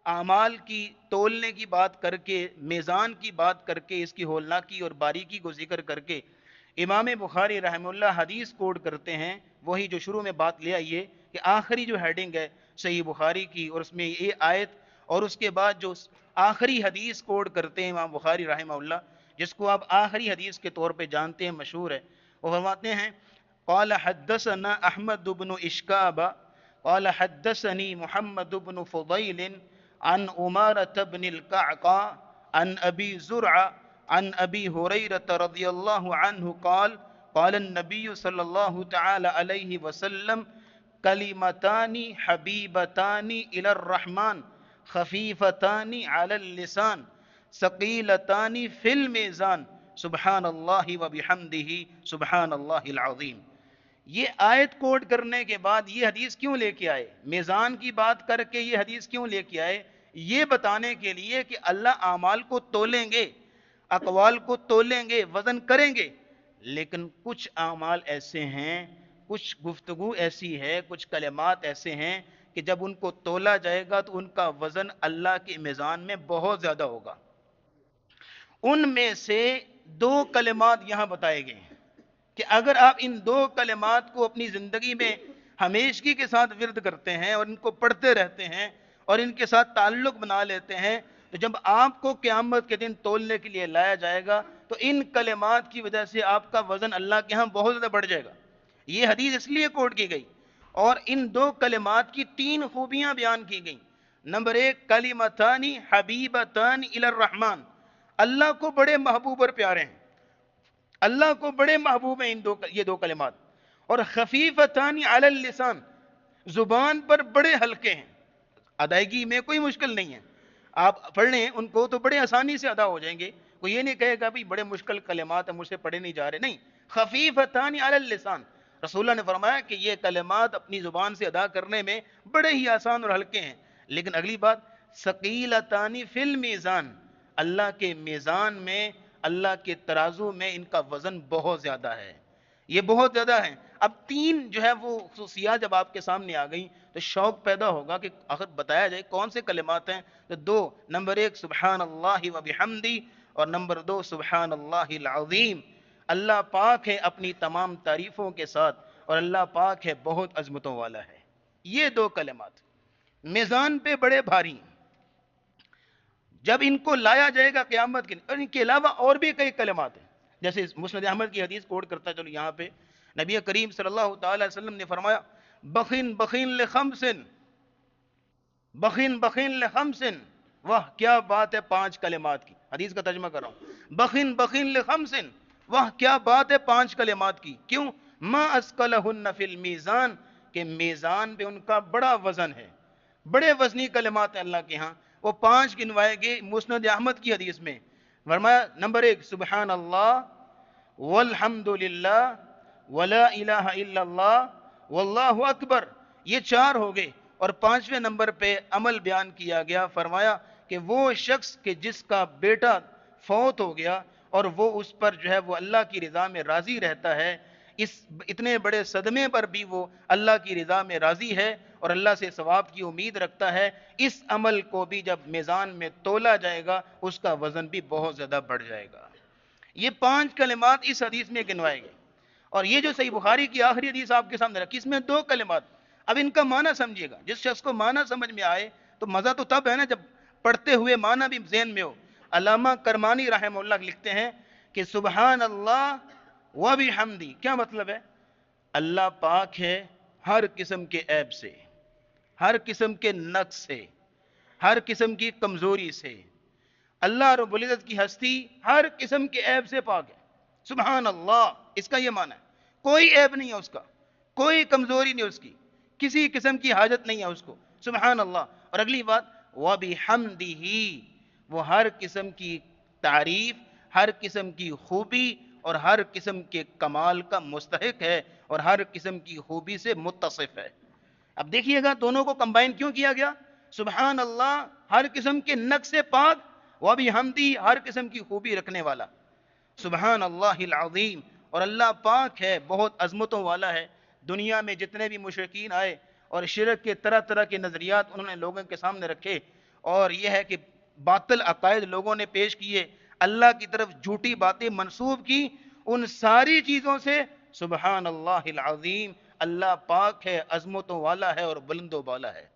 اعمال کی تولنے کی بات کر کے، میزان کی بات کر کے، اس کی ہولناکی اور باریکی کو ذکر کر کے امام بخاری رحمہ اللہ حدیث کوڈ کرتے ہیں، وہی جو شروع میں بات لے آئیے کہ آخری جو ہیڈنگ ہے صحیح بخاری کی، اور اس میں یہ آیت اور اس کے بعد جو آخری حدیث کوڈ کرتے ہیں امام بخاری رحمہ اللہ، جس کو آپ آخری حدیث کے طور پہ جانتے ہیں، مشہور ہے، وہ فرماتے ہیں قال حدثنا احمد بن اشکاب قال حدثني محمد بن فضيل عن عمارة بن القعقاع عن أبي زرعة عن أبي هريرة رضي الله عنه قال قال النبي صلى الله تعالى عليه وسلم كلمتان حبيبتان إلى الرحمن خفيفتان على اللسان ثقيلتان في الميزان سبحان الله وبحمده سبحان الله العظيم۔ یہ آیت کوٹ کرنے کے بعد یہ حدیث کیوں لے کے آئے، میزان کی بات کر کے یہ حدیث کیوں لے کے آئے؟ یہ بتانے کے لیے کہ اللہ اعمال کو تولیں گے، اقوال کو تولیں گے، وزن کریں گے، لیکن کچھ اعمال ایسے ہیں، کچھ گفتگو ایسی ہے، کچھ کلمات ایسے ہیں کہ جب ان کو تولا جائے گا تو ان کا وزن اللہ کے میزان میں بہت زیادہ ہوگا۔ ان میں سے دو کلمات یہاں بتائے گئے ہیں کہ اگر آپ ان دو کلمات کو اپنی زندگی میں ہمیشگی کے ساتھ ورد کرتے ہیں اور ان کو پڑھتے رہتے ہیں اور ان کے ساتھ تعلق بنا لیتے ہیں، تو جب آپ کو قیامت کے دن تولنے کے لیے لایا جائے گا تو ان کلمات کی وجہ سے آپ کا وزن اللہ کے ہاں بہت زیادہ بڑھ جائے گا۔ یہ حدیث اس لیے کوٹ کی گئی، اور ان دو کلمات کی تین خوبیاں بیان کی گئیں۔ نمبر ایک، کلمتانی حبیبتان الی الرحمن، اللہ کو بڑے محبوب اور پیارے ہیں، اللہ کو بڑے محبوب ہیں یہ دو کلمات، اور خفیفتان علی اللسان، زبان پر بڑے ہلکے ہیں، ادائیگی میں کوئی مشکل نہیں ہے، آپ پڑھ لیں ان کو تو بڑے آسانی سے ادا ہو جائیں گے، کوئی یہ نہیں کہے گا بھی بڑے مشکل کلمات ہیں مجھ سے پڑھے نہیں جا رہے، نہیں، خفیفتان علی اللسان، رسول اللہ نے فرمایا کہ یہ کلمات اپنی زبان سے ادا کرنے میں بڑے ہی آسان اور ہلکے ہیں، لیکن اگلی بات ثقیلتان فی المیزان، اللہ کے میزان میں، اللہ کے ترازو میں ان کا وزن بہت زیادہ ہے، یہ بہت زیادہ ہے۔ اب تین جو ہے وہ خصوصیات جب آپ کے سامنے آ گئیں تو شوق پیدا ہوگا کہ آخر بتایا جائے کون سے کلمات ہیں، تو دو، نمبر ایک سبحان اللہ و بحمدی، اور نمبر دو سبحان اللہ العظیم، اللہ پاک ہے اپنی تمام تعریفوں کے ساتھ، اور اللہ پاک ہے بہت عظمتوں والا ہے۔ یہ دو کلمات میزان پہ بڑے بھاری ہیں، جب ان کو لایا جائے گا قیامت کے، اور ان کے علاوہ اور بھی کئی کلمات ہیں، جیسے مسند احمد کی حدیث کوٹ کرتا ہے، چلو یہاں پہ نبی کریم صلی اللہ تعالی علیہ وسلم نے فرمایا بخن بخین لخمسن، بخن بخین لخمسن، واہ کیا بات ہے پانچ کلمات کی، حدیث کا ترجمہ کر رہا ہوں، بخن بخین لخمسن، واہ کیا بات ہے پانچ کلمات کی، کیوں؟ ما اسقلہن فی المیزان، کہ میزان پہ ان کا بڑا وزن ہے، بڑے وزنی کلمات ہیں اللہ کے ہاں، وہ پانچ گنوائے گئے مسند احمد کی حدیث میں، فرمایا نمبر ایک سبحان اللہ والحمد للہ ولا الہ الا اللہ واللہ اکبر، یہ چار ہو گئے، اور پانچویں نمبر پہ عمل بیان کیا گیا، فرمایا کہ وہ شخص کہ جس کا بیٹا فوت ہو گیا اور وہ اس پر جو ہے وہ اللہ کی رضا میں راضی رہتا ہے، اس اتنے بڑے صدمے پر بھی وہ اللہ کی رضا میں راضی ہے اور اللہ سے ثواب کی امید رکھتا ہے، اس عمل کو بھی جب میزان میں تولا جائے گا اس کا وزن بھی بہت زیادہ بڑھ جائے گا۔ یہ پانچ کلمات اس حدیث میں گنوائے گئے، اور یہ جو صحیح بخاری کی آخری حدیث آپ کے سامنے رکھی، اس میں دو کلمات، اب ان کا معنی سمجھیے گا، جس شخص کو معنی سمجھ میں آئے تو مزہ تو تب ہے نا جب پڑھتے ہوئے معنی بھی ذہن میں ہو۔ علامہ کرمانی رحمہ اللہ لکھتے ہیں کہ سبحان اللہ و بحمدی، کیا مطلب ہے؟ اللہ پاک ہے ہر قسم کے عیب سے، ہر قسم کے نقص سے، ہر قسم کی کمزوری سے، اللہ رب العزت کی ہستی ہر قسم کے عیب سے پاک ہے، سبحان اللہ، اس کا یہ معنی ہے کوئی عیب نہیں ہے اس کا، کوئی کمزوری نہیں اس کی، کسی قسم کی حاجت نہیں ہے اس کو، سبحان اللہ۔ اور اگلی بات وَبِحَمْدِهِ، وہ ہر قسم کی تعریف، ہر قسم کی خوبی اور ہر قسم کے کمال کا مستحق ہے اور ہر قسم کی خوبی سے متصف ہے۔ اب دیکھیے گا دونوں کو کمبائن کیوں کیا گیا؟ سبحان اللہ ہر قسم کے نقص سے پاک، وَبِحَمْدِهِ ہر قسم کی خوبی رکھنے والا، سبحان اللہ العظیم، اور اللہ پاک ہے بہت عظمتوں والا ہے۔ دنیا میں جتنے بھی مشرکین آئے اور شرک کے طرح طرح کے نظریات انہوں نے لوگوں کے سامنے رکھے، اور یہ ہے کہ باطل عقائد لوگوں نے پیش کیے، اللہ کی طرف جھوٹی باتیں منسوب کی، ان ساری چیزوں سے سبحان اللہ العظیم، اللہ پاک ہے، عظمتوں والا ہے اور بلند و بالا ہے۔